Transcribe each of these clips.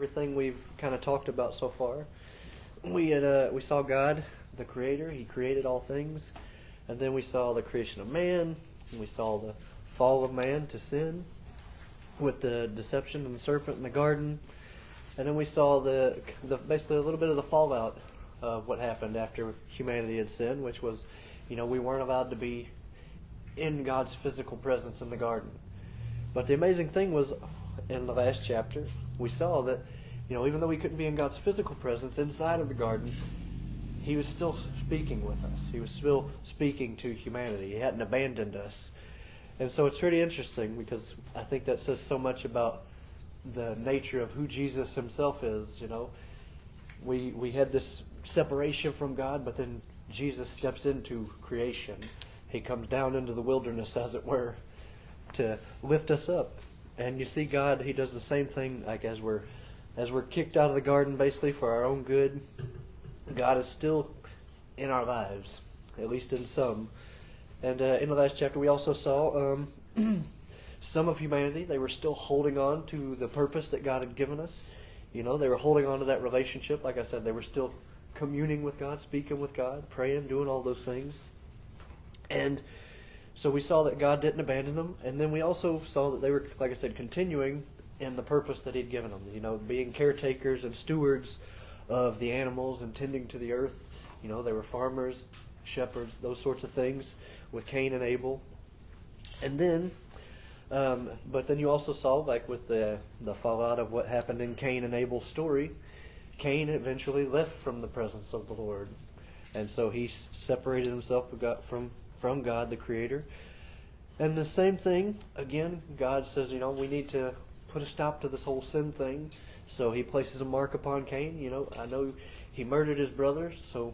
Everything we've kind of talked about so far. We saw God, the Creator. He created all things, and then we saw the creation of man. And we saw the fall of man to sin, with the deception and the serpent in the garden, and then we saw the basically a little bit of the fallout of what happened after humanity had sinned, which was, we weren't allowed to be in God's physical presence in the garden. But the amazing thing was, in the last chapter, we saw that, even though we couldn't be in God's physical presence inside of the garden, He was still speaking with us. He was still speaking to humanity. He hadn't abandoned us. And so it's pretty interesting, because I think that says so much about the nature of who Jesus Himself is. We had this separation from God, but then Jesus steps into creation. He comes down into the wilderness, as it were, to lift us up. And you see God, He does the same thing, like as we're kicked out of the garden, basically for our own good. God is still in our lives, at least in some. And in the last chapter, we also saw some of humanity. They were still holding on to the purpose that God had given us. They were holding on to that relationship. Like I said, they were still communing with God, speaking with God, praying, doing all those things. And so we saw that God didn't abandon them. And then we also saw that they were, like I said, continuing in the purpose that He'd given them. Being caretakers and stewards of the animals and tending to the earth. They were farmers, shepherds, those sorts of things with Cain and Abel. And then, but then you also saw, like with the fallout of what happened in Cain and Abel's story, Cain eventually left from the presence of the Lord. And so he separated himself from God, the Creator. And the same thing, again, God says, we need to put a stop to this whole sin thing. So He places a mark upon Cain. I know he murdered his brother, so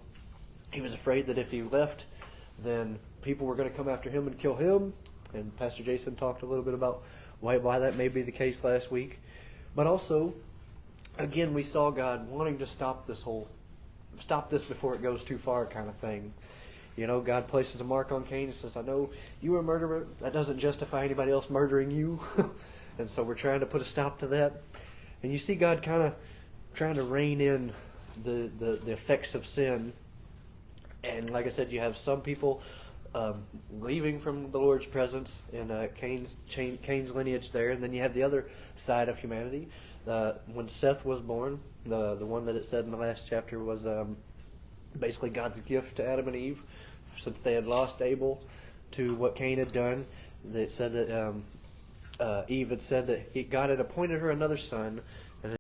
he was afraid that if he left, then people were going to come after him and kill him. And Pastor Jason talked a little bit about why that may be the case last week. But also, again, we saw God wanting to stop this before it goes too far kind of thing. God places a mark on Cain and says, I know you were a murderer. That doesn't justify anybody else murdering you. And so we're trying to put a stop to that. And you see God kind of trying to rein in the effects of sin. And like I said, you have some people leaving from the Lord's presence in Cain's lineage there. And then you have the other side of humanity. When Seth was born, the one that it said in the last chapter was basically God's gift to Adam and Eve, since they had lost Abel to what Cain had done. It said that Eve had said that God had appointed her another son